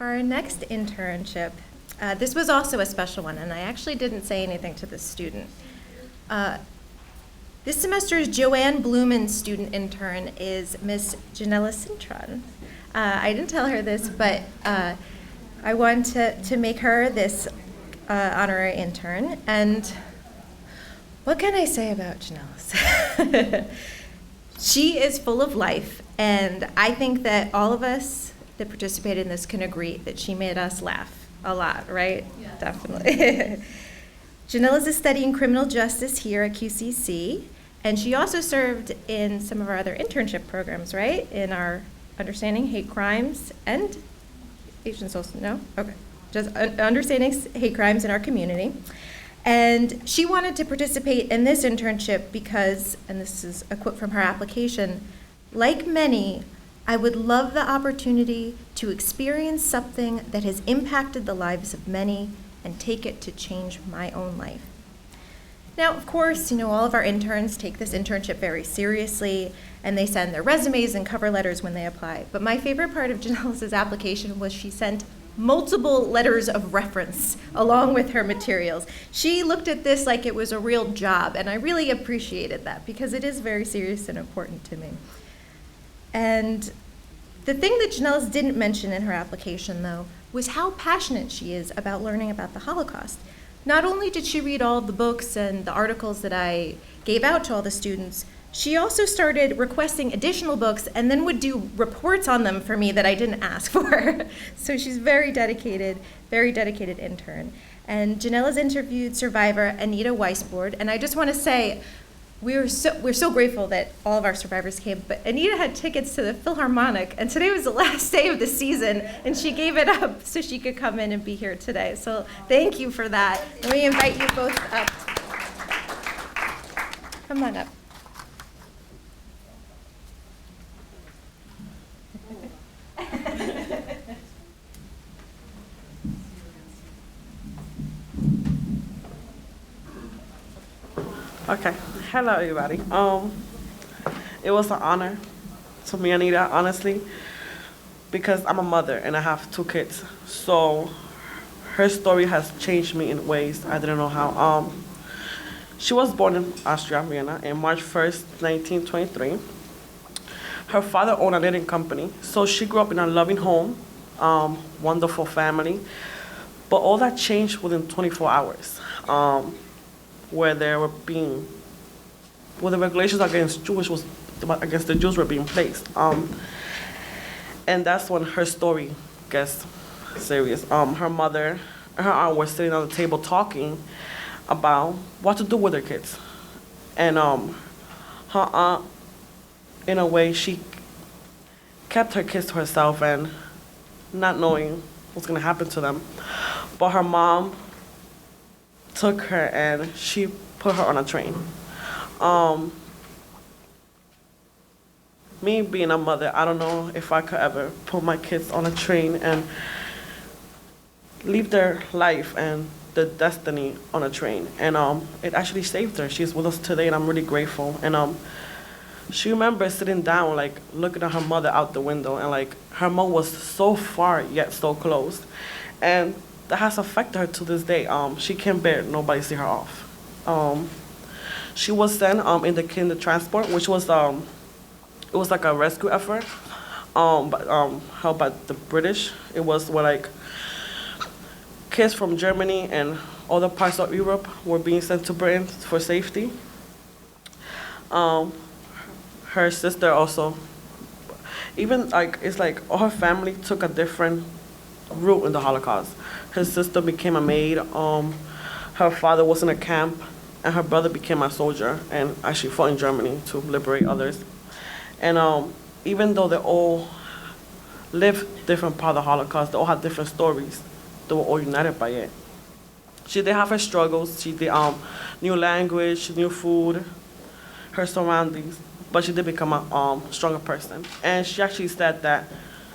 For our next internship, this was also a special one, and I actually didn't say anything to this student. This semester's Joanne Blumen's student intern is Miss Janeliz Cintron. I didn't tell her this, but I want to make her this honorary intern. And what can I say about Janeliz? She is full of life, and I think that all of us that participated in this can agree that she made us laugh a lot, right? Yeah. Definitely. Janeliz is studying criminal justice here at QCC, and she also served in some of our other internship programs, right? In our Understanding Hate Crimes and Asian Social, no? Okay. Just Understanding Hate Crimes in our community. And she wanted to participate in this internship because, and this is a quote from her application, like many, I would love the opportunity to experience something that has impacted the lives of many and take it to change my own life. Now, of course, all of our interns take this internship very seriously, and they send their resumes and cover letters when they apply. But my favorite part of Janeliz's application was she sent multiple letters of reference along with her materials. She looked at this like it was a real job, and I really appreciated that because it is very serious and important to me. And the thing that Janeliz didn't mention in her application, though, was how passionate she is about learning about the Holocaust. Not only did she read all of the books and the articles that I gave out to all the students, she also started requesting additional books and then would do reports on them for me that I didn't ask for. So she's very dedicated intern. And Janeliz interviewed survivor Anita Weisbord, and I just want to say, we're so grateful that all of our survivors came, but Anita had tickets to the Philharmonic, and today was the last day of the season, and she gave it up so she could come in and be here today. So thank you for that. Let me invite you both up. Come on up. Okay. Hello, everybody. It was an honor to me, Anita, honestly, because I'm a mother and I have 2 kids. So her story has changed me in ways I didn't know how. She was born in Austria, Vienna, on March 1st, 1923. Her father owned a knitting company, so she grew up in a loving home, wonderful family. But all that changed within 24 hours, where the regulations against the Jews were being placed. And that's when her story gets serious. Her mother and her aunt were sitting on the table talking about what to do with their kids. And her aunt, in a way, she kept her kids to herself and not knowing what's gonna happen to them. But her mom took her and she put her on a train. Me being a mother, I don't know if I could ever put my kids on a train and leave their life and their destiny on a train. And it actually saved her. She's with us today, and I'm really grateful. And she remembers sitting down, like looking at her mother out the window, and like her mom was so far yet so close, and that has affected her to this day. She can't bear nobody see her off. She was sent in the Kindertransport, which was it was like a rescue effort, held by the British. It was where like kids from Germany and other parts of Europe were being sent to Britain for safety. Her sister also, even like it's like all her family took a different route in the Holocaust. Her sister became a maid. Her father was in a camp, and her brother became a soldier and actually fought in Germany to liberate others. And even though they all lived different part of the Holocaust, they all had different stories, they were all united by it. She did have her struggles. She did new language, new food, her surroundings, but she did become a stronger person. And she actually said that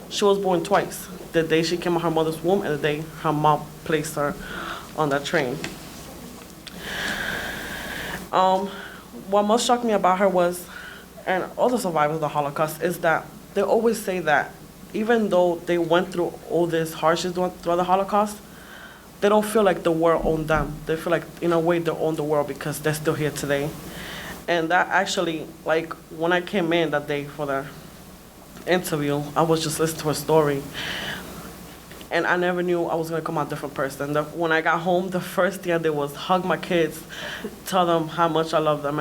she was born twice, the day she came out of her mother's womb and the day her mom placed her on that train. What most shocked me about her was, and all the survivors of the Holocaust, is that they always say that even though they went through all this hardships throughout the Holocaust, they don't feel like the world owned them. They feel like, in a way, they own the world because they're still here today. And that actually, like, when I came in that day for the interview, I was just listening to her story. And I never knew I was going to come out a different person. When I got home, the first thing I did was hug my kids, tell them how much I love them.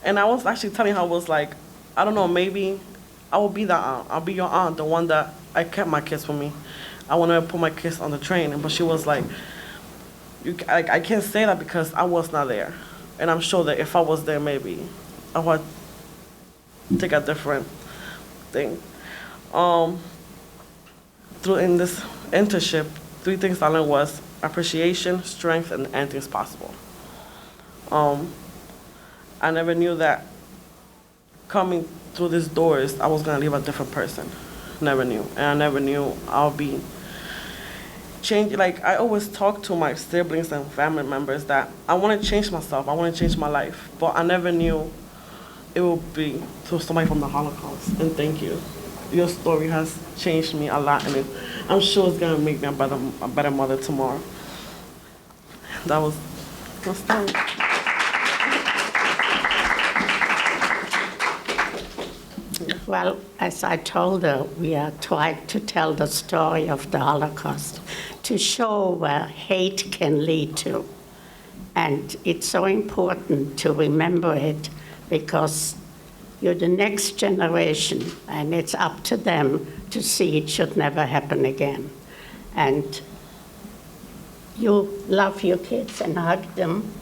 And I was actually telling her, I was like, I don't know, maybe I will be that aunt. I'll be your aunt, the one that I kept my kids for me. I wanted to put my kids on the train. But she was like, I can't say that because I was not there. And I'm sure that if I was there, maybe I would take a different thing. In this internship, 3 things I learned was appreciation, strength, and anything's possible. I never knew that coming through these doors, I was gonna leave a different person. Never knew. And I never knew I'll be changed. Like, I always talk to my siblings and family members that I wanna change myself, I wanna change my life. But I never knew it would be to somebody from the Holocaust. And thank you. Your story has changed me a lot, and I'm sure it's gonna make me a better mother tomorrow. That was my story. Well, as I told her, we are trying to tell the story of the Holocaust to show where hate can lead to. And it's so important to remember it because you're the next generation, and it's up to them to see it should never happen again. And you love your kids and hug them,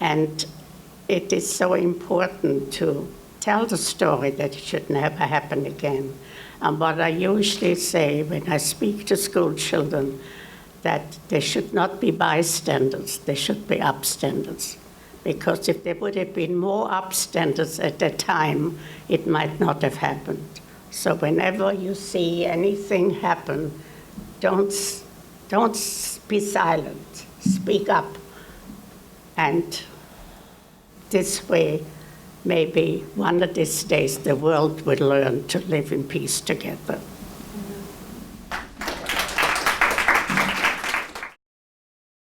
and it is so important to tell the story that it should never happen again. And what I usually say when I speak to school children, that they should not be bystanders, they should be upstanders. Because if there would have been more upstanders at that time, it might not have happened. So whenever you see anything happen, don't be silent, speak up. And this way, maybe one of these days the world will learn to live in peace together.